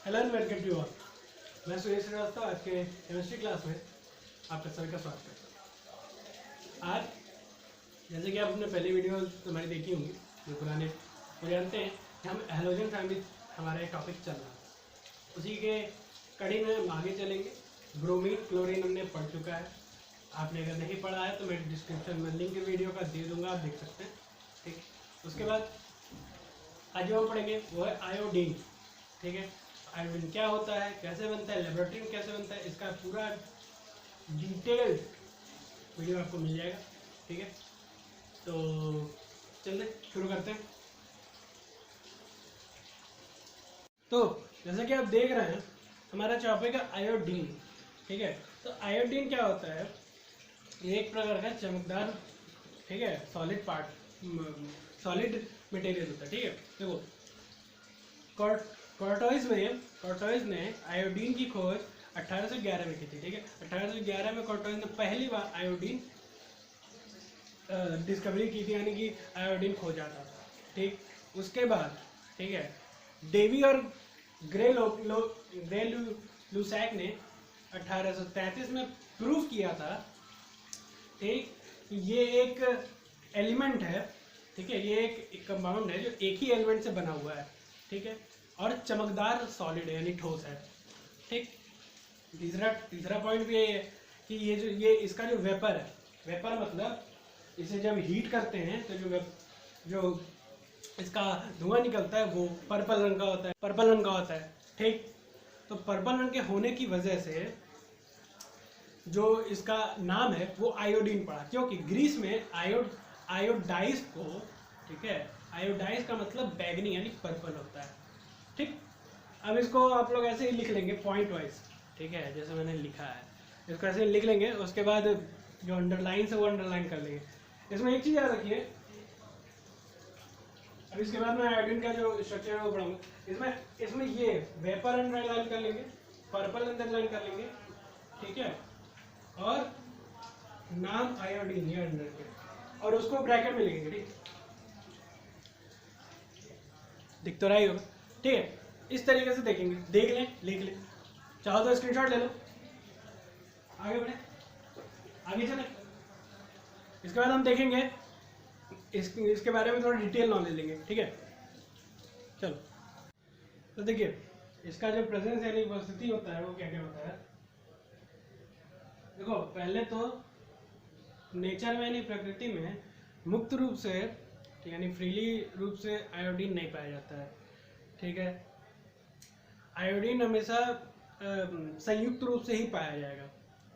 Hello and welcome to all. मैं सुरेश श्रीवास्तव आज के केमिस्ट्री क्लास में आपका सभी का स्वागत करता हूँ। आज जैसे कि आप अपने पहली वीडियो हमारी देखी होंगी जो पुराने, वो जानते हैं कि हम हैलोजन फैमिली हमारा एक टॉपिक चल रहा है, उसी के कड़ी में हम आगे चलेंगे। ब्रोमीन क्लोरीन हमने पढ़ चुका है। आपने अगर नहीं पढ़ा है तो मैं डिस्क्रिप्शन में लिंक वीडियो का दे दूँगा, आप देख सकते हैं। ठीक, उसके बाद आज जो हम पढ़ेंगे वो है आयोडीन। ठीक है, आयोडीन क्या होता है, कैसे बनता है, लेबोरेटरी में कैसे बनता है, इसका पूरा डिटेल्ड वीडियो आपको मिल जाएगा। ठीक है, तो चलिए शुरू करते हैं। तो जैसे कि आप देख रहे हैं हमारा टॉपिक है आयोडीन। ठीक है, तो आयोडीन क्या होता है, ये एक प्रकार का चमकदार, ठीक है, सॉलिड पार्ट, सॉलिड मटेरियल होता है। ठीक है, देखो कॉर्टोइज ने आयोडीन की खोज 1811 में की थी। ठीक है, 1811 में कॉर्टोइज ने पहली बार आयोडीन डिस्कवरी की थी, यानी कि आयोडीन खोजा था। ठीक, उसके बाद ठीक है डेवी और ग्रे लुसैक ने 1833 में प्रूव किया था। ठीक, ये एक एलिमेंट है। ठीक है, ये एक कंपाउंड है जो एक ही एलिमेंट से बना हुआ है। ठीक है, और चमकदार सॉलिड है यानी ठोस है। ठीक, तीसरा पॉइंट भी ये है कि ये इसका जो वेपर है, वेपर मतलब इसे जब हीट करते हैं तो जो इसका धुआं निकलता है वो पर्पल रंग का होता है। ठीक, तो पर्पल रंग के होने की वजह से जो इसका नाम है वो आयोडीन पड़ा, क्योंकि ग्रीस में आयोडाइज को, ठीक है, आयोडाइज का मतलब बैगनी यानी पर्पल होता है। ठीक, अब इसको आप लोग ऐसे ही लिख लेंगे पॉइंट वाइज। ठीक है, जैसे मैंने लिखा है इसको ऐसे लिख लेंगे, उसके बाद जो अंडरलाइन है वो अंडरलाइन कर लेंगे। इसमें एक चीज़ याद रखिए, अब इसके बाद मैं आयोडीन का जो स्ट्रक्चर है वो पढ़ाऊंगा। इसमें ये वेपर अंडरलाइन कर लेंगे, पर्पल अंडरलाइन कर लेंगे। ठीक है, और नाम आयोडीन ये अंडर के, और उसको ब्रैकेट में लिखेंगे। ठीक, दिख तो रहा ही होगा। ठीक है, इस तरीके से देखेंगे, देख लें, लिख लें, चाहो तो स्क्रीनशॉट ले लो। आगे बढ़े, आगे चले। इसके बाद हम देखेंगे इसके बारे में थोड़ा डिटेल नॉलेज लेंगे। ठीक है, चलो। तो देखिए इसका जो प्रेजेंस यानी उपस्थिति होता है वो क्या क्या होता है। देखो पहले तो नेचर में यानी प्रकृति में मुक्त रूप से, यानी फ्रीली रूप से आयोडीन नहीं पाया जाता है। ठीक है, आयोडीन हमेशा संयुक्त रूप से ही पाया जाएगा।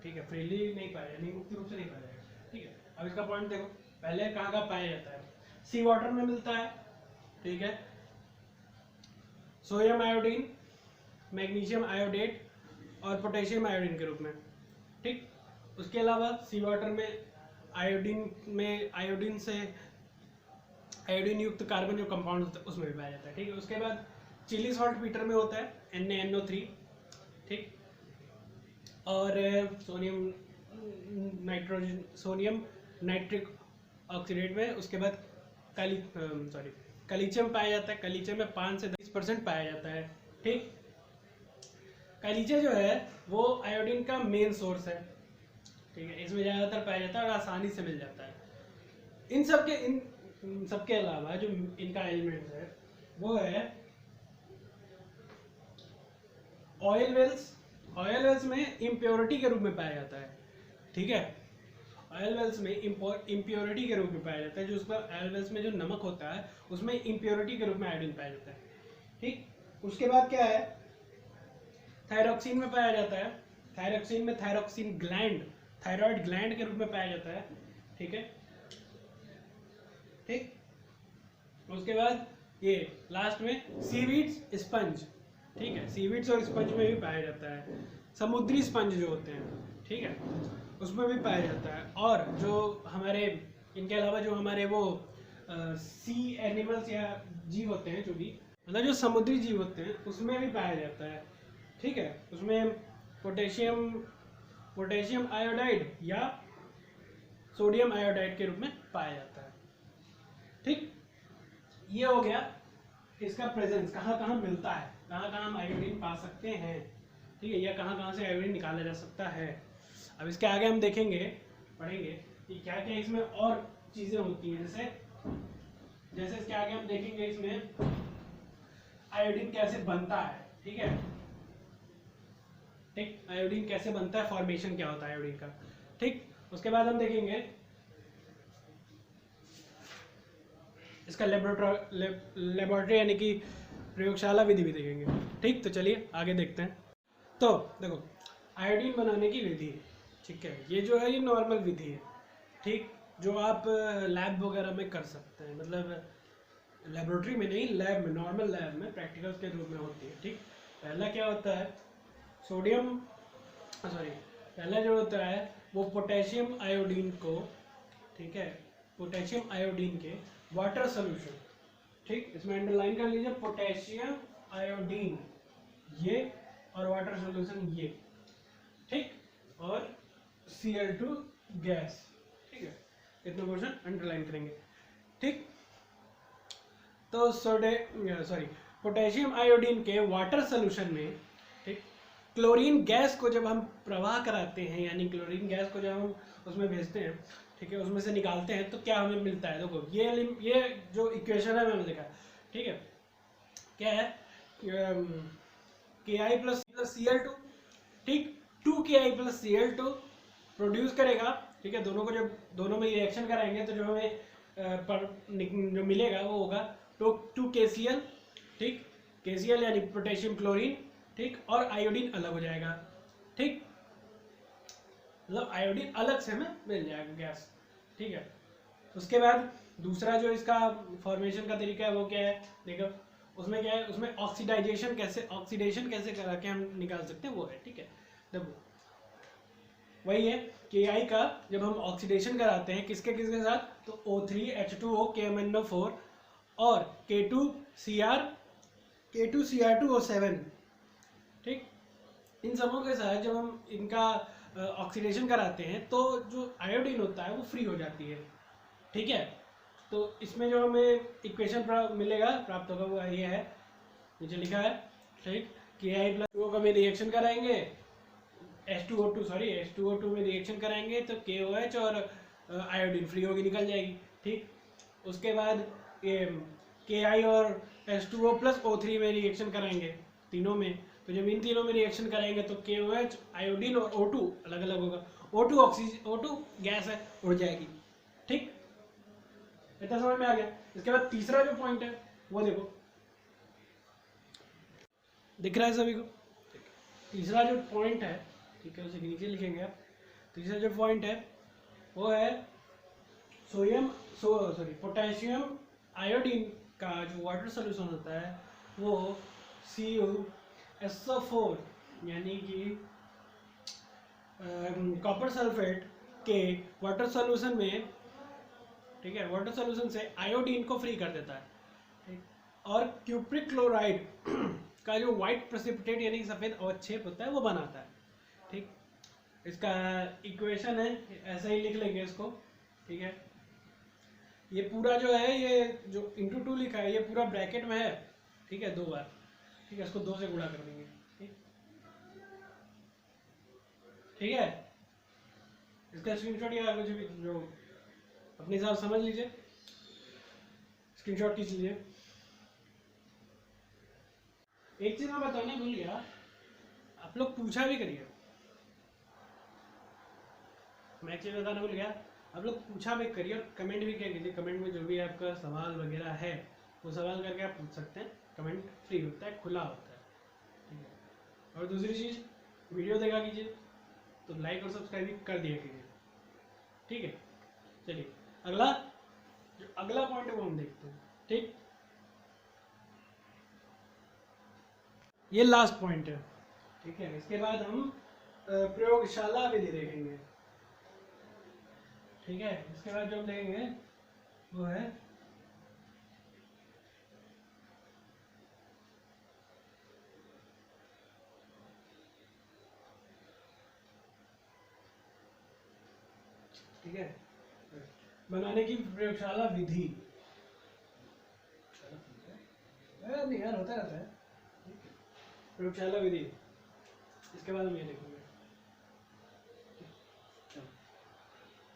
ठीक है, फ्रीली नहीं पाया, यानी मुक्त रूप से नहीं पाया जाएगा। ठीक है, अब इसका पॉइंट देखो, पहले कहाँ कहाँ पाया जाता है, सी वाटर में मिलता है। ठीक है, सोडियम आयोडीन, मैग्नीशियम आयोडेट और पोटेशियम आयोडीन के रूप में। ठीक, उसके अलावा सी वाटर में आयोडीन युक्त कार्बन जो कंपाउंड होता है उसमें भी पाया जाता है। ठीक है, उसके बाद चिली सॉल्ट पीटर में होता है NaNO3। ठीक, और सोडियम नाइट्रिक ऑक्सीडेट में, उसके बाद कलीचियम पाया जाता है। कलीचियम में 5 से 10% पाया जाता है। ठीक, कलीचियम जो है वो आयोडीन का मेन सोर्स है। ठीक है, इसमें ज़्यादातर पाया जाता है और आसानी से मिल जाता है। इन सबके अलावा जो इनका एलिमेंट्स है वो है ऑयल वेल्स में इम्प्योरिटी के रूप में पाया जाता है। ठीक है, ऑयल वेल्स में इम्प्योरिटी के रूप में पाया जाता है, जो उसका ऑयल वेल्स में जो नमक होता है उसमें इम्प्योरिटी के रूप में आयोडीन पाया जाता है। ठीक, उसके बाद क्या है, थायरॉक्सिन में पाया जाता है। थायरॉक्सिन में थायराइड ग्लैंड के रूप में पाया जाता है। ठीक है, ठीक, उसके बाद ये लास्ट में सीवीड्स स्पंज। ठीक है, सीवीड्स और स्पंज में भी पाया जाता है। समुद्री स्पंज जो होते हैं, ठीक है, उसमें भी पाया जाता है। और जो हमारे इनके अलावा जो हमारे वो सी एनिमल्स या जीव होते हैं, जो भी मतलब जो समुद्री जीव होते हैं उसमें भी पाया जाता है। ठीक है, उसमें पोटेशियम आयोडाइड या सोडियम आयोडाइड के रूप में पाया जाता है। ठीक, ये हो गया इसका प्रेजेंस कहाँ कहाँ मिलता है, कहाँ कहाँ हम आयोडीन पा सकते हैं, ठीक है, या कहाँ कहाँ से आयोडीन निकाला जा सकता है। अब इसके आगे हम देखेंगे, पढ़ेंगे कि क्या क्या इसमें और चीज़ें होती हैं। जैसे इसके आगे हम देखेंगे इसमें आयोडीन कैसे बनता है, ठीक है, ठीक, आयोडीन कैसे बनता है, फॉर्मेशन क्या होता है आयोडीन का, ठीक। उसके बाद हम देखेंगे इसका लेबोरेटरी यानी कि प्रयोगशाला विधि भी देखेंगे, ठीक। तो चलिए आगे देखते हैं। तो देखो आयोडीन बनाने की विधि, ठीक है, ये जो है ये नॉर्मल विधि है, ठीक, जो आप लैब वगैरह में कर सकते हैं, मतलब लेबोरेटरी में नहीं, लैब में, नॉर्मल लैब में प्रैक्टिकल्स के रूप में होती है, ठीक। पहला क्या होता है, पहला जो होता है वो पोटेशियम आयोडीन को, ठीक है, पोटेशियम आयोडीन के वाटर सोल्यूशन, ठीक, इसमें अंडरलाइन कर लीजिए, पोटेशियम आयोडीन ये और वाटर सोल्यूशन ये, ठीक, और Cl2 गैस, ठीक है, इतना पोर्शन अंडरलाइन करेंगे, ठीक। तो पोटेशियम आयोडीन के वाटर सोल्यूशन में, ठीक, क्लोरीन गैस को जब हम प्रवाह कराते हैं, यानी क्लोरीन गैस को जब हम उसमें भेजते हैं, ठीक है, उसमें से निकालते हैं, तो क्या हमें मिलता है, देखो ये जो इक्वेशन है मैंने लिखा है, ठीक है, क्या है, Ki प्लस Cl2, ठीक, 2Ki प्लस Cl2 प्रोड्यूस करेगा, ठीक है, दोनों को जब दोनों में रिएक्शन कराएंगे तो जो हमें जो मिलेगा वो होगा 2KCl, ठीक, KCl यानी पोटेशियम क्लोरीन, ठीक, और आयोडीन अलग हो जाएगा, ठीक, मतलब आयोडीन अलग से हमें मिल जाएगा गैस, ठीक है। उसके बाद दूसरा जो इसका फॉर्मेशन का तरीका है वो क्या है, देखो उसमें क्या है, उसमें ऑक्सीडेशन कैसे करा के हम निकाल सकते हैं वो है, ठीक है। देखो वही है Ki का जब हम ऑक्सीडेशन कराते हैं किसके किसके साथ, तो O3H2O KMnO4 और K2Cr2O7, ठीक, इन सबों के साथ जब हम इनका ऑक्सीडेशन कराते हैं तो जो आयोडीन होता है वो फ्री हो जाती है, ठीक है। तो इसमें जो हमें इक्वेशन प्राप्त होगा वो ये है, नीचे लिखा है, ठीक, Ki प्लस O का में रिएक्शन कराएंगे, H2O2 में रिएक्शन कराएंगे तो KOH और आयोडीन फ्री होगी, निकल जाएगी, ठीक। उसके बाद ये Ki और H2O प्लस O3 में रिएक्शन कराएंगे तीनों में, तो जब इन तीनों में रिएक्शन कराएंगे तो KOH आयोडीन और O2 अलग अलग होगा, O2 गैस है, उड़ जाएगी, ठीक, इतना समझ में आ गया। इसके बाद तीसरा जो पॉइंट है वो देखो, दिख रहा है सभी को, तीसरा जो पॉइंट है, ठीक है, उसे नीचे लिखेंगे आप। तीसरा जो पॉइंट है वो है पोटेशियम आयोडीन का जो वाटर सोल्यूशन होता है वो CuSO4 यानी कि कॉपर सल्फेट के वाटर सोल्यूशन में, ठीक है, वाटर सोल्यूशन से आयोडीन को फ्री कर देता है, ठीक? और क्यूप्रिक क्लोराइड का जो व्हाइट प्रेसिपिटेट यानी सफ़ेद अवक्षेप होता है वो बनाता है, ठीक। इसका इक्वेशन है, ऐसे ही लिख लेंगे इसको, ठीक है। ये पूरा जो है, ये जो इंटू 2 लिखा है ये पूरा ब्रैकेट में है, ठीक है, 2 बार, ठीक है, इसको 2 से गुणा कर देंगे, ठीक है। इसका स्क्रीनशॉट या कुछ भी जो अपने हिसाब समझ लीजिए, स्क्रीनशॉट खींच लीजिए। एक चीज मैं बताना भूल गया, आप लोग पूछा भी करिए, मैं एक चीज बताना भूल गया, आप लोग पूछा भी करिए और कमेंट भी किया कीजिए। कमेंट में जो भी आपका सवाल वगैरह है वो सवाल करके आप पूछ सकते हैं, कमेंट फ्री होता है, खुला होता है, ठीक है। और दूसरी चीज़, वीडियो देखा कीजिए तो लाइक और सब्सक्राइब भी कर दिया कीजिए, ठीक है। चलिए अगला पॉइंट है वो हम देखते हैं, ठीक। ये लास्ट पॉइंट है, ठीक है। इसके बाद हम प्रयोगशाला विधि देखेंगे, ठीक है। इसके बाद जो हम देखेंगे वो है ठीक है, बनाने की प्रयोगशाला विधि। नहीं यार, होता रहता है। प्रयोगशाला विधि, इसके बाद हम ये देखेंगे।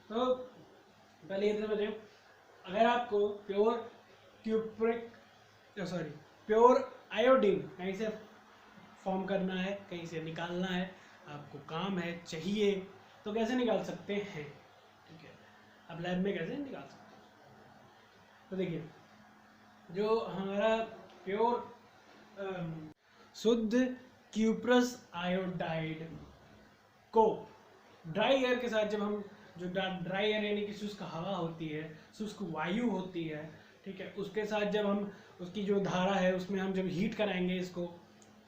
तो पहले ये समझें, अगर आपको प्योर आयोडीन कहीं से फॉर्म करना है, कहीं से निकालना है, आपको काम है, चाहिए, तो कैसे निकाल सकते हैं? ठीक है, अब लैब में कैसे निकाल सकते हैं? तो देखिए, जो हमारा प्योर शुद्ध क्यूप्रस आयोडाइड को ड्राई एयर के साथ, जब हम जो ड्राई एयर यानी कि शुष्क हवा होती है, शुष्क वायु होती है, ठीक है, उसके साथ जब हम उसकी जो धारा है उसमें हम जब हीट कराएंगे इसको,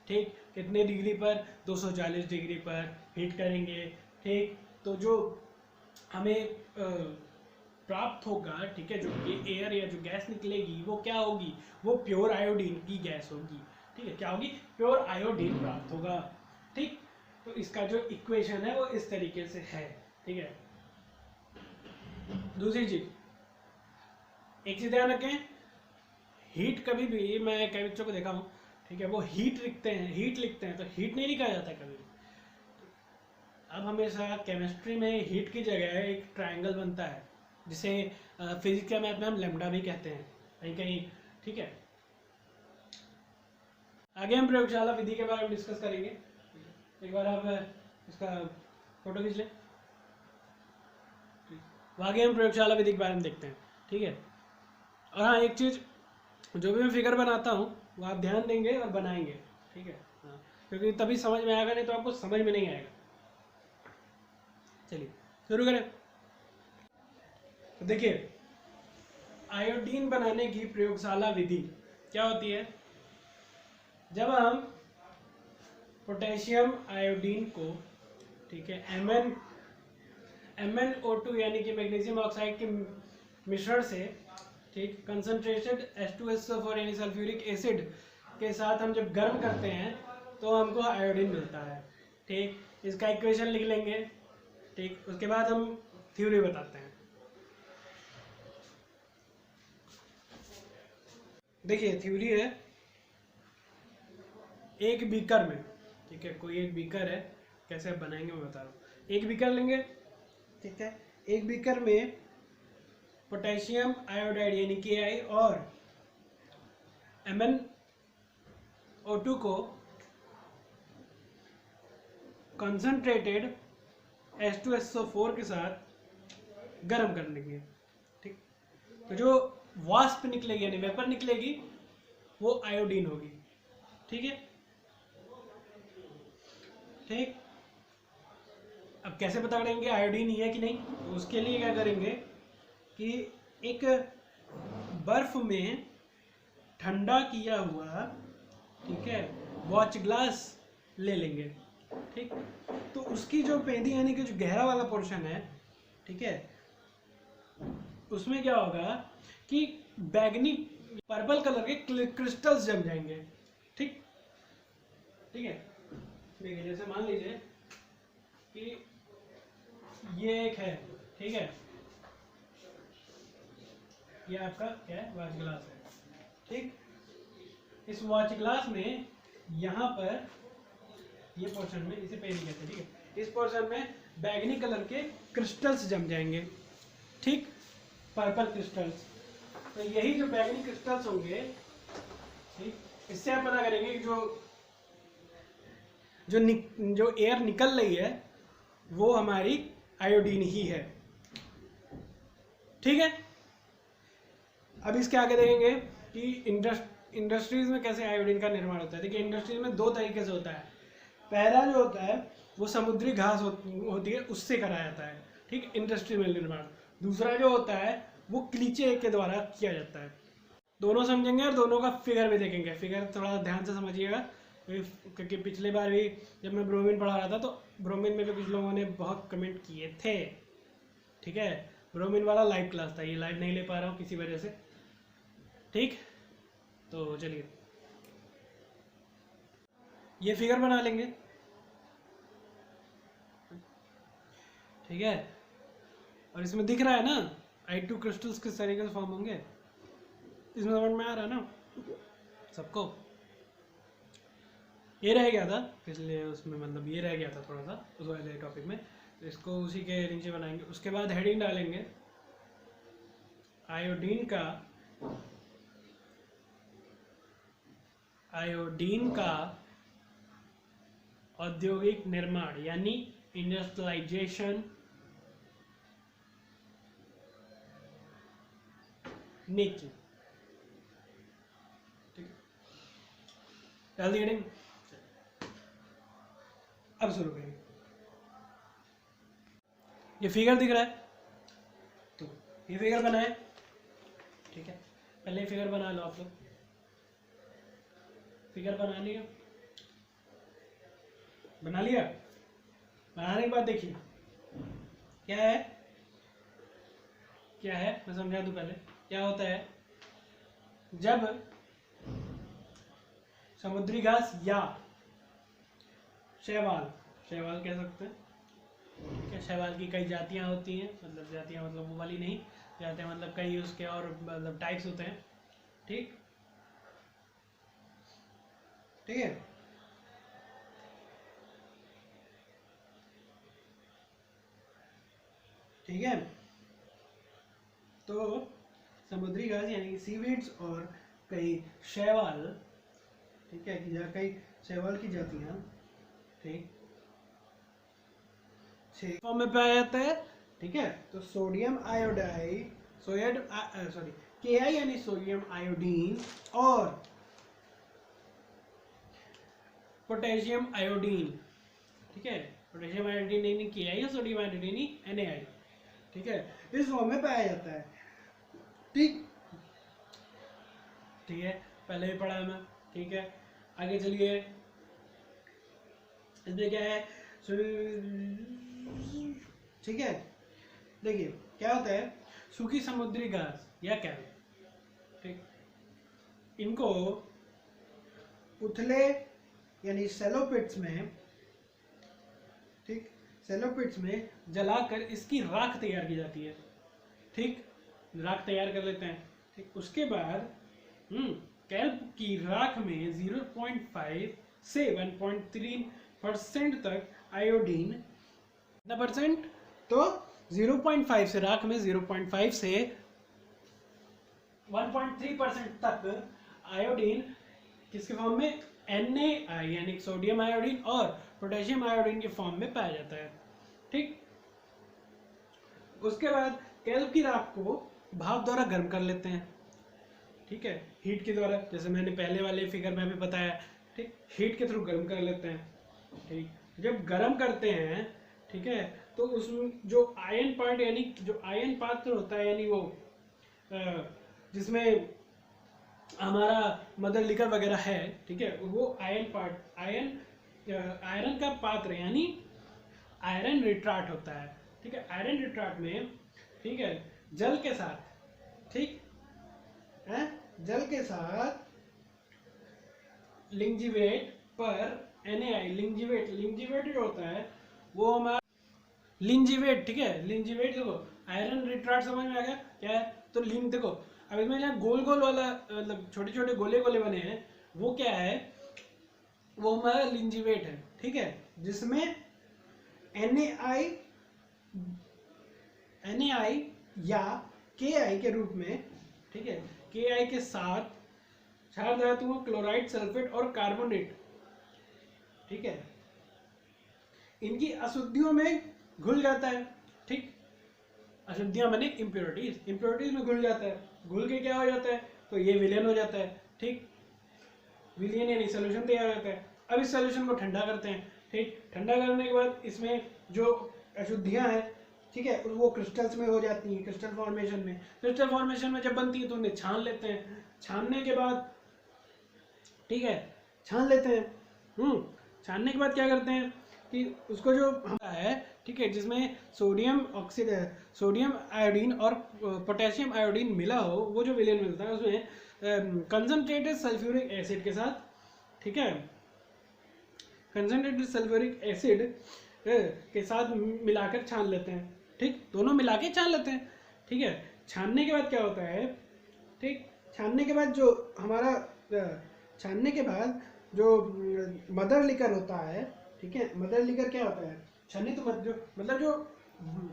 ठीक, कितने डिग्री पर? 240 डिग्री पर हीट करेंगे, ठीक, तो जो हमें प्राप्त होगा, ठीक है, जो ये एयर या जो गैस निकलेगी वो क्या होगी? वो प्योर आयोडीन की गैस होगी, ठीक है, क्या होगी? प्योर आयोडीन प्राप्त होगा, ठीक। तो इसका जो इक्वेशन है वो इस तरीके से है, ठीक है। दूसरी चीज, एक चीज ध्यान रखें, हीट कभी भी, मैं कई बच्चों को देखा हूँ, ठीक है, वो हीट लिखते हैं तो हीट नहीं लिखा जाता कभी भी। अब हमेशा केमिस्ट्री में हीट की जगह एक ट्रायंगल बनता है, जिसे फिजिक्स या मैथ में हम लैम्डा भी कहते हैं कहीं कहीं, ठीक है। आगे हम प्रयोगशाला विधि के बारे में डिस्कस करेंगे। एक बार आप इसका फोटो खींच लें, आगे हम प्रयोगशाला विधि के बारे में देखते हैं, ठीक है। और हाँ, एक चीज़, जो भी मैं फिगर बनाता हूँ वो आप ध्यान देंगे और बनाएंगे, ठीक है, हाँ, क्योंकि तभी समझ में आएगा, नहीं तो आपको समझ में नहीं आएगा। चलिए शुरू करें। तो देखिए, आयोडीन बनाने की प्रयोगशाला विधि क्या होती है? जब हम पोटेशियम आयोडीन को, ठीक है, MnO2 यानी कि मैग्नीशियम ऑक्साइड के मिश्रण से, ठीक, कंसंट्रेटेड H2SO4 यानी सल्फ्यूरिक एसिड के साथ हम जब गर्म करते हैं तो हमको आयोडीन मिलता है, ठीक। इसका इक्वेशन लिख लेंगे, ठीक, उसके बाद हम थ्योरी बताते हैं। देखिए, थ्योरी है, एक बीकर में, ठीक है, कोई एक बीकर है, कैसे बनाएंगे मैं बता रहा हूँ। एक बीकर लेंगे, ठीक है, एक बीकर में पोटेशियम आयोडाइड यानी KI और MnO2 को कंसंट्रेटेड H2SO4 के साथ गर्म कर लेंगे, ठीक। तो जो वाष्प निकलेगी यानी वेपर निकलेगी वो आयोडीन होगी, ठीक है, ठीक। अब कैसे पता करेंगे आयोडीन है कि नहीं? तो उसके लिए क्या करेंगे कि एक बर्फ में ठंडा किया हुआ, ठीक है, वॉच ग्लास ले लेंगे, ठीक। तो उसकी जो पेंदी यानी कि जो गहरा वाला पोर्शन है, ठीक है, उसमें क्या होगा कि बैगनी पर्पल कलर के क्रिस्टल्स जम जाएंगे, ठीक, ठीक है। देखिए, जैसे मान लीजिए कि ये एक है, ठीक है, ये आपका क्या है? वॉच ग्लास है, ठीक। इस वॉच ग्लास में यहाँ पर ये पोर्शन में, इसे पेन कहते हैं, ठीक है, इस पोर्शन में बैगनी कलर के क्रिस्टल्स जम जाएंगे, ठीक, पर्पल क्रिस्टल्स। तो यही जो बैगनी क्रिस्टल्स होंगे, ठीक, इससे आप पता करेंगे कि जो एयर निकल रही है वो हमारी आयोडीन ही है, ठीक है। अब इसके आगे देखेंगे कि इंडस्ट्रीज में कैसे आयोडीन का निर्माण होता है। देखिए, इंडस्ट्रीज में दो तरीके से होता है। पहला जो होता है वो समुद्री घास होती है, उससे कराया जाता है, ठीक, इंडस्ट्री में निर्माण। दूसरा जो होता है वो क्लीचे के द्वारा किया जाता है। दोनों समझेंगे और दोनों का फिगर भी देखेंगे। फिगर थोड़ा ध्यान से समझिएगा, क्योंकि पिछले बार भी जब मैं ब्रोमीन पढ़ा रहा था तो ब्रोमीन में भी कुछ लोगों ने बहुत कमेंट किए थे, ठीक है। ब्रोमीन वाला लाइव क्लास था, ये लाइव नहीं ले पा रहा हूँ किसी वजह से, ठीक। तो चलिए ये फिगर बना लेंगे, ठीक है। और इसमें दिख रहा है ना I2 क्रिस्टल्स किस तरीके से फॉर्म होंगे, इसमें समझ में आ रहा है ना? सबको ये रह गया था पिछले उसमें, मतलब ये रह गया था थोड़ा सा उस वाले टॉपिक में, तो इसको उसी के नीचे बनाएंगे। उसके बाद हेडिंग डालेंगे आयोडीन का औद्योगिक निर्माण यानी इंडस्ट्रियलाइजेशन नीचे, ठीक है, डाल दी हेडिंग। अब शुरू करेंगे। ये फिगर दिख रहा है, तो ये फिगर बनाए, ठीक है, पहले ये फिगर बना लो आप लोग। फिगर बना लिया, बना लिया। बनाने के बाद देखिए क्या है, क्या है मैं समझा दूं पहले। क्या होता है जब समुद्री घास या शैवाल, शैवाल कह सकते हैं, ठीक है, शैवाल की कई जातियां होती हैं, मतलब जातियां मतलब वो वाली नहीं, जातियां मतलब कई उसके और मतलब टाइप्स होते हैं, ठीक, ठीक है। ठीक है, तो समुद्री घास यानी सीवीड्स और कई शैवाल, ठीक है, कई शैवाल की जातियां, ठीक, फॉर्म में पाया जाता है, ठीक है। तो सोडियम आयोडाइड, KI यानी सोडियम आयोडीन और पोटेशियम आयोडीन, ठीक है, पोटेशियम आयोडीन यानी KI और सोडियम आयोडीन यानी NaI, ठीक है, इस फॉर्म में पाया जाता है, ठीक, ठीक है, पहले भी पढ़ा है मैं, ठीक है। आगे चलिए, इसमें क्या है, ठीक है, देखिए क्या होता है, सूखी समुद्री घास या कैल्प, ठीक, इनको उथले यानी सेलोपिट्स में, ठीक, सेलोपिट्स में जलाकर इसकी राख तैयार की जाती है, ठीक, राख तैयार कर लेते हैं, ठीक। उसके बाद कैल्प की राख में 0.5 से 1.3% तक आयोडीन, कितना परसेंट, तो 0.5 से राख में 0.5 से 1.3% तक आयोडीन किसके फॉर्म में, NaI यानी सोडियम आयोडीन और पोटेशियम आयोडीन के फॉर्म में पाया जाता है, ठीक। उसके बाद कैल्प की राख को भाप द्वारा गर्म कर लेते हैं, ठीक है, हीट के द्वारा, जैसे मैंने पहले वाले फिगर में भी बताया, ठीक, हीट के थ्रू गर्म कर लेते हैं, ठीक। जब गर्म करते हैं, ठीक है, तो उसमें जो आयन पार्ट यानी जो आयन पात्र होता है, यानी वो जिसमें हमारा मदर लिकर वगैरह है, ठीक है, वो आयन पार्ट, आयरन का पात्र यानी आयरन रिट्राट होता है, ठीक है। आयरन रिट्राट में, ठीक है, जल के साथ, ठीक है, जल के साथ लिंजिवेट पर NaI, लिंजिवेट जो होता है वो हमारा लिंजिवेट, ठीक है, लिंजिवेट, देखो आयरन रिट्राट समझ में आ गया क्या है, तो लिंक देखो, अब इसमें जो गोल गोल वाला मतलब छोटे छोटे गोले गोले बने हैं, वो क्या है, वो हमारा लिंजिवेट है, ठीक है, जिसमें NaI या KI के रूप में, ठीक है, KI के साथ क्षार धातुओं क्लोराइड, सल्फेट और कार्बोनेट, ठीक है, इनकी अशुद्धियों में घुल जाता है, ठीक, अशुद्धियां बने इम्प्योरिटीज में घुल जाता है, घुल के क्या हो जाता है, तो ये विलयन हो जाता है, ठीक, विलयन यानी सोल्यूशन तैयार होता है। अब इस सोल्यूशन को ठंडा करते हैं, ठीक, ठंडा करने के बाद इसमें जो अशुद्धियां हैं, ठीक है, वो क्रिस्टल्स में हो जाती हैं, क्रिस्टल फॉर्मेशन में जब बनती है तो उन्हें छान लेते हैं, छानने के बाद, ठीक है, छान लेते हैं, छानने के बाद क्या करते हैं कि उसको जो है, ठीक है, जिसमें सोडियम आयोडीन और पोटेशियम आयोडीन मिला हो, वो जो विलयन मिलता है उसमें कंसंट्रेटेड सल्फ्यूरिक एसिड के साथ, ठीक है, कंसंट्रेटेड सल्फ्यूरिक एसिड के साथ मिलाकर छान लेते हैं, ठीक, दोनों मिला के छान लेते हैं, ठीक है। छानने के बाद क्या होता है, ठीक, छानने के बाद जो हमारा छानने के बाद जो मदर लिकर होता है, ठीक है, मदर लिकर क्या होता है, छन्नी तो मत जो मतलब जो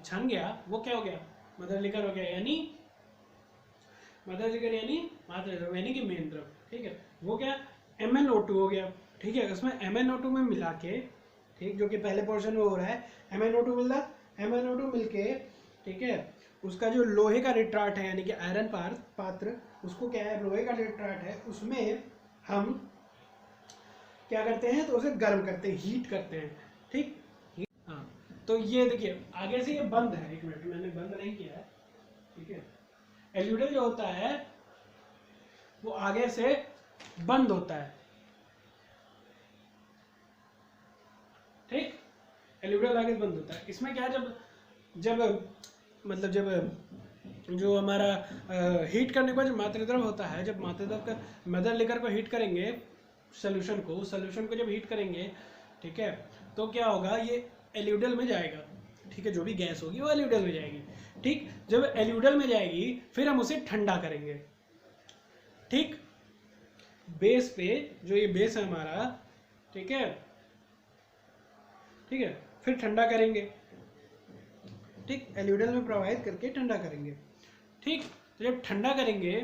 छन गया वो क्या हो गया, मदर लिकर हो गया, यानी मदर लिकर यानी मात्र द्रव यानी कि मेन द्रव, ठीक है, वो क्या MnO2 हो गया, ठीक है, उसमें MnO2 में मिला के, ठीक, जो कि पहले पोर्शन में हो रहा है, MnO2 मिल रहा, MnO2 मिलके, ठीक है, उसका जो लोहे का रिट्राट है यानी कि आयरन पात्र, उसको क्या है, लोहे का रिट्राट है, उसमें हम क्या करते हैं, तो उसे गर्म करते हैं, हीट करते हैं, ठीक, हाँ, तो ये देखिए आगे से ये बंद है, एक मिनट मैंने बंद नहीं किया है, ठीक है, एल्यूडल जो होता है वो आगे से बंद होता है, ठीक, एल्यूडल आगे बंद होता है, इसमें क्या है, जब मतलब जब जो हमारा हीट करने के बाद जो मातृद्रव होता है, जब मातृद्रव का मदर लिकर को हीट करेंगे, सॉल्यूशन को जब हीट करेंगे, ठीक है, तो क्या होगा, ये एल्यूडल में जाएगा, ठीक है, जो भी गैस होगी वो एल्यूडल में जाएगी, ठीक, जब एल्यूडल में जाएगी फिर हम उसे ठंडा करेंगे, ठीक, बेस पे, जो ये बेस है हमारा, ठीक है, ठीक है, फिर ठंडा करेंगे, ठीक, एल्यूडल में प्रवाहित करके ठंडा करेंगे, ठीक, तो जब ठंडा करेंगे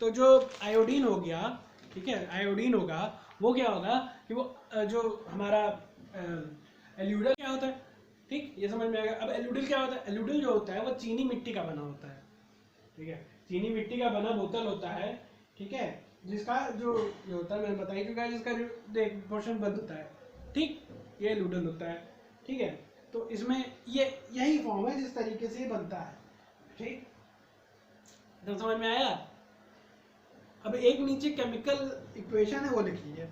तो जो आयोडीन हो गया, ठीक है, आयोडीन होगा, वो क्या होगा कि वो जो हमारा एल्यूडल क्या होता है, ठीक, ये समझ में आएगा। अब एल्यूडल क्या होता है, एल्यूडल जो होता है वो चीनी मिट्टी का बना होता है, ठीक है, चीनी मिट्टी का बना बोतल होता है, ठीक है, जिसका जो होता है मैंने बताया चुका है, जिसका जो पोर्शन बंद होता है, ठीक, ये एल्यूडल होता है, ठीक है, तो इसमें ये यही फॉर्म है जिस तरीके से बनता है, ठीक, तो समझ में आया। अब एक नीचे केमिकल इक्वेशन है वो लिख लीजिए,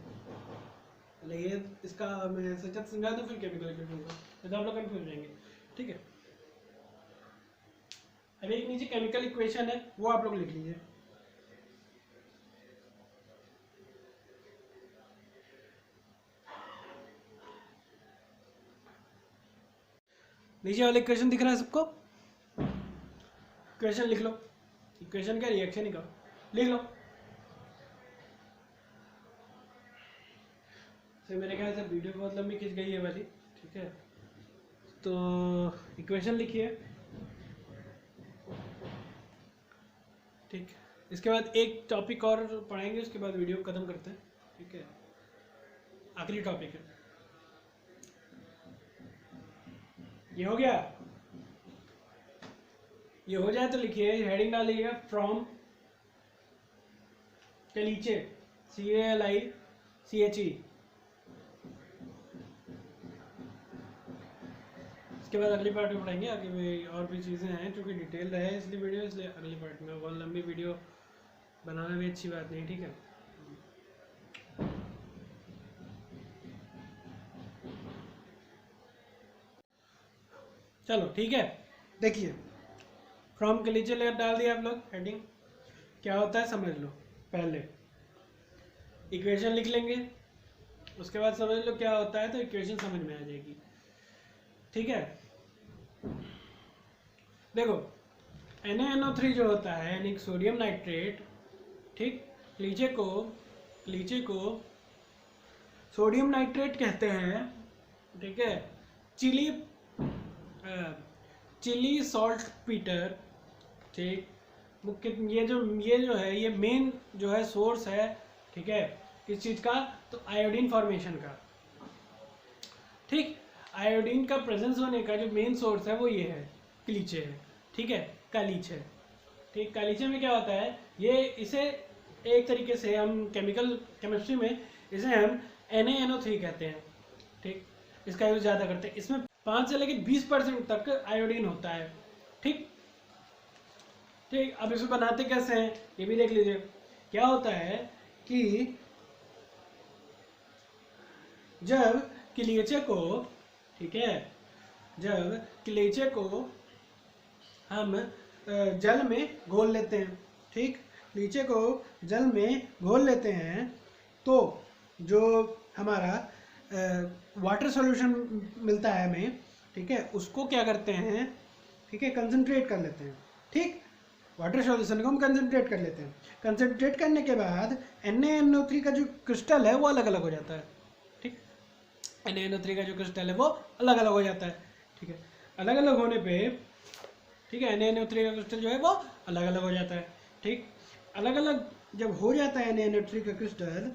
ये इसका मैं सच समझा दूं फिर केमिकल इक्वेशन को, तो आप लोग कंफ्यूज हो जाएंगे, ठीक है। अब एक नीचे केमिकल इक्वेशन है वो आप लोग लिख लीजिए, नीचे वाला इक्वेशन दिख रहा है सबको, इक्वेशन लिख लो, इक्वेशन का रिएक्शन ही करो, लिख लो। तो मेरे ख्याल से वीडियो बहुत लंबी खिंच गई है वाली, ठीक है, तो इक्वेशन लिखिए, ठीक, इसके बाद एक टॉपिक और पढ़ाएंगे, उसके बाद वीडियो खत्म करते हैं, ठीक है, आखिरी टॉपिक है, ये हो गया, ये हो जाए तो लिखिए, हेडिंग डालिएगा फ्रॉम कैलीचे, CALICHE, इसके बाद अगली पार्ट में पढ़ाएंगे, आगे भी और भी चीज़ें हैं, क्योंकि डिटेल रहे इसलिए वीडियो, इसलिए अगली पार्ट में, बहुत लंबी वीडियो बनाना भी अच्छी बात नहीं, ठीक है। चलो ठीक है, देखिए फ्रॉम के नीचे लेकर डाल दिया आप लोग हेडिंग, क्या होता है समझ लो, पहले इक्वेशन लिख लेंगे, उसके बाद समझ लो क्या होता है, तो इक्वेशन समझ में आ जाएगी, ठीक है। देखो NaNO3 जो होता है यानी सोडियम नाइट्रेट, ठीक, क्लीचे को सोडियम नाइट्रेट कहते हैं, ठीक है, चिली सॉल्ट पीटर, ठीक, मुख्य ये जो है ये मेन जो है सोर्स है, ठीक है, किस चीज़ का, तो आयोडीन फॉर्मेशन का, ठीक, आयोडीन का प्रेजेंस होने का जो मेन सोर्स है वो ये है, क्लीचे है, ठीक है, कालीच है, ठीक, कालीचे में क्या होता है, ये इसे एक तरीके से हम केमिस्ट्री में इसे हम NaNO3 कहते हैं, ठीक, इसका यूज ज़्यादा करते हैं, इसमें 5 से लेकर 20% तक आयोडीन होता है, ठीक, ठीक, अब इसको बनाते कैसे हैं ये भी देख लीजिए, क्या होता है कि जब क्लीचे को, ठीक है, जब क्लीचे को हम जल में घोल लेते हैं, ठीक, क्लीचे को जल में घोल लेते हैं, तो जो हमारा वाटर सॉल्यूशन मिलता है हमें, ठीक है, उसको क्या करते हैं, ठीक है, कंसंट्रेट कर लेते हैं, ठीक, वाटर सॉल्यूशन को हम कंसनट्रेट कर लेते हैं। कंसनट्रेट करने के बाद NaNO3 का जो क्रिस्टल है वो अलग अलग हो जाता है, ठीक। NaNO3 का जो क्रिस्टल है वो अलग अलग हो जाता है, ठीक है। अलग अलग होने पे, ठीक है, NaNO3 का क्रिस्टल जो है वो अलग अलग हो जाता है, ठीक। अलग अलग जब हो जाता है NaNO3 का क्रिस्टल,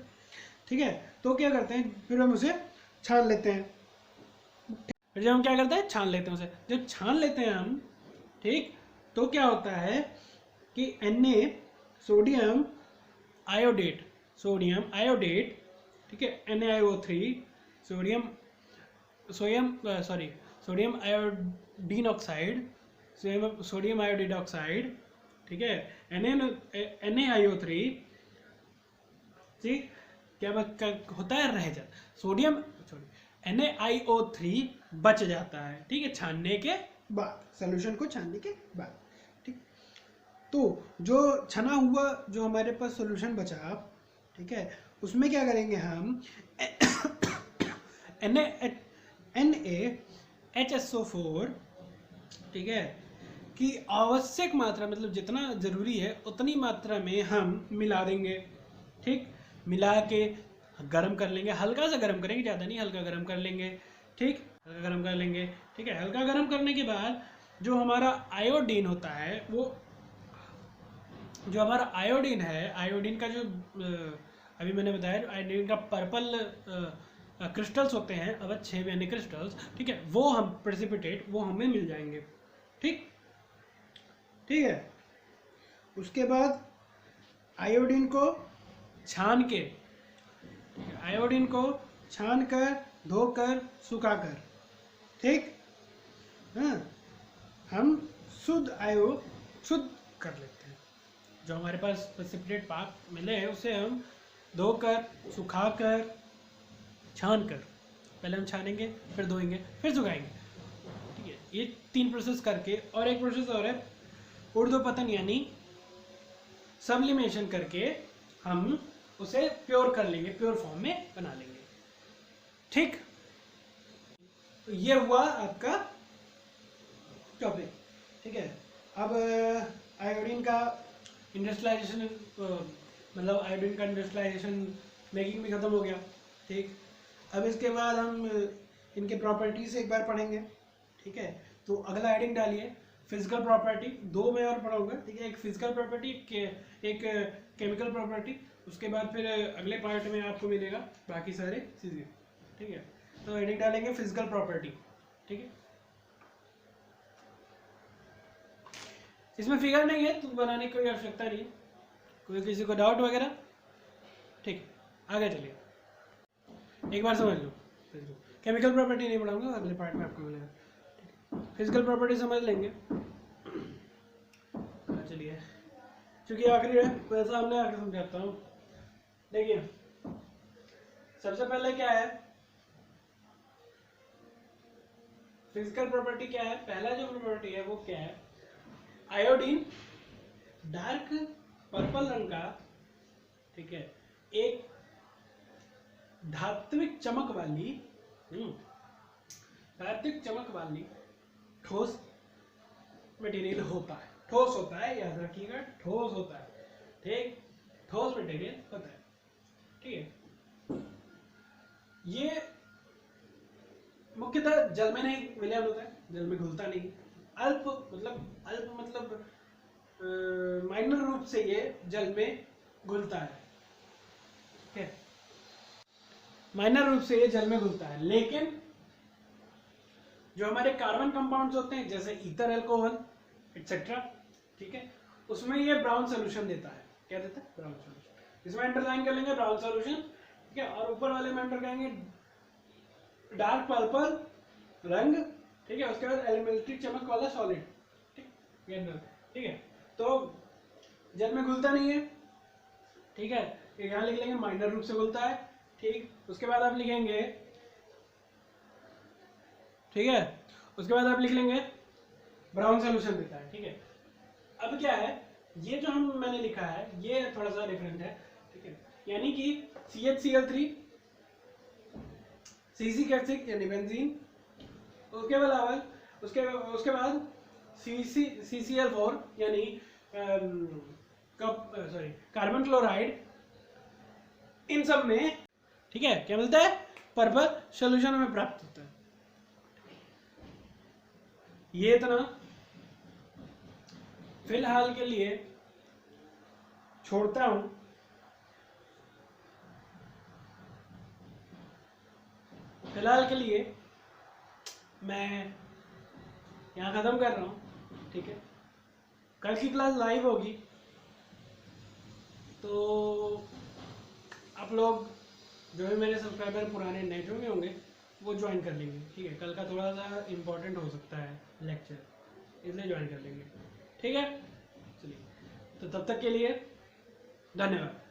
ठीक है, तो क्या करते हैं, फिर हम उसे छान लेते हैं। फिर जब हम क्या करते हैं, छान लेते हैं उसे। जब छान लेते हैं हम, ठीक, तो क्या होता है कि Na सोडियम आयोडेट, ठीक है, NaIO3 sodium sodium iodine oxide, sodium iodine oxide, ठीक है, NaIO3, ठीक, क्या होता है, रह जाता सोडियम, NaIO3 बच जाता है, ठीक है, छानने के बाद, सॉल्यूशन को छानने के बाद, ठीक। तो जो छना हुआ जो हमारे पास सॉल्यूशन बचा, ठीक है, उसमें क्या करेंगे हम NaHSO4, ठीक है, कि आवश्यक मात्रा, मतलब जितना ज़रूरी है उतनी मात्रा में हम मिला देंगे, ठीक। मिला के गरम कर लेंगे, हल्का सा गरम करेंगे, ज़्यादा नहीं, हल्का गरम कर लेंगे, ठीक, हल्का गरम कर लेंगे, ठीक है। हल्का गरम करने के बाद जो हमारा आयोडीन होता है, वो जो हमारा आयोडीन है, आयोडीन का जो अभी मैंने बताया, आयोडीन का पर्पल क्रिस्टल्स होते हैं, अब 6 यानी क्रिस्टल्स, ठीक है, वो हम प्रेसिपिटेट वो हमें मिल जाएंगे, ठीक, ठीक है। उसके बाद आयोडीन को छान के, आयोडीन को छान कर, धोकर, सुखाकर, ठीक, हाँ, हम शुद्ध कर लेते हैं। जो हमारे पास प्रेसिपिटेट पाक मिले हैं उसे हम धोकर, सुखाकर, छान कर, पहले हम छानेंगे, फिर धोएंगे, फिर सुखाएंगे, ठीक है। ये 3 प्रोसेस करके, और एक प्रोसेस और है ऊर्ध्वपतन यानी सब्लिमेशन करके हम उसे प्योर कर लेंगे, प्योर फॉर्म में बना लेंगे, ठीक। तो ये हुआ आपका टॉपिक, ठीक है। अब आयोडीन का इंडस्ट्रियलाइजेशन, मतलब आयोडीन का इंडस्ट्रियलाइजेशन मेकिंग भी खत्म हो गया, ठीक। अब इसके बाद हम इनके प्रॉपर्टीज एक बार पढ़ेंगे, ठीक है। तो अगला हेडिंग डालिए फिजिकल प्रॉपर्टी, 2 मैं और पढ़ाऊंगा, ठीक है। एक फिजिकल प्रॉपर्टी, एक केमिकल प्रॉपर्टी, उसके बाद फिर अगले पार्ट में आपको मिलेगा बाकी सारे चीज़ें, ठीक है। तो हेडिंग डालेंगे फिजिकल प्रॉपर्टी, ठीक है। इसमें फिगर नहीं है तो बनाने की कोई आवश्यकता नहीं है, कोई किसी को डाउट वगैरह, ठीक, आगे चलिए, एक बार समझ लो। केमिकल प्रॉपर्टी नहीं पढ़ाऊंगा, अगले पार्ट में आपको मिलेगा, फिजिकल प्रॉपर्टी समझ लेंगे। चलिए, चूंकि आखिरी है तो सामने आके समझाता हूँ। देखिए, सबसे पहले क्या है फिजिकल प्रॉपर्टी, क्या है, पहला जो प्रॉपर्टी है वो क्या है, आयोडीन डार्क पर्पल रंग का, ठीक है, एक धात्विक चमक वाली ठोस मटेरियल होता है, ठोस होता है, याद रखिएगा, ठोस होता है, ठीक, ठोस मटेरियल होता है, ठीक है। ये मुख्यतः जल में नहीं विलयन होता है, जल में घुलता नहीं, अल्प मतलब माइनर रूप से ये जल में घुलता है, ठीक है, माइनर रूप से ये जल में घुलता है। लेकिन जो हमारे कार्बन कंपाउंड्स होते हैं जैसे ईथर, अल्कोहल एक्सेट्रा, ठीक है, उसमें ये ब्राउन सोल्यूशन देता है, क्या देता है, ब्राउन सोल्यूशन। इसमें अंडरलाइन कर लेंगे ब्राउन सोल्यूशन, ठीक है, और ऊपर वाले में अंडर करेंगे डार्क पर्पल रंग, ठीक है, उसके बाद एलिमेंट्री चमक वाला सॉलिड, ठीक है। तो जल में घुलता नहीं है, ठीक है, यहाँ लिख लेंगे माइनर रूप से घुलता है, ठीक। उसके बाद आप लिखेंगे, ठीक है, उसके बाद आप लिख लेंगे ब्राउन सोल्यूशन देता है, ठीक है। अब क्या है, ये जो मैंने लिखा है ये थोड़ा सा डिफरेंट है, ठीक है, यानी कि CHCl3 CC6 यानी बेंजीन, उसके बाद CCl4 यानी कार्बन क्लोराइड, इन सब में, ठीक है, क्या मिलता है, पर्पल सोल्यूशन में प्राप्त होता है। ये इतना फिलहाल के लिए छोड़ता हूं। फिलहाल के लिए मैं यहाँ ख़त्म कर रहा हूँ, ठीक है। कल की क्लास लाइव होगी, तो आप लोग जो भी मेरे सब्सक्राइबर पुराने नए जो भी होंगे वो ज्वाइन कर लेंगे, ठीक है। कल का थोड़ा सा इम्पोर्टेंट हो सकता है लेक्चर, इसलिए ज्वाइन कर लेंगे, ठीक है। चलिए, तो तब तक के लिए धन्यवाद।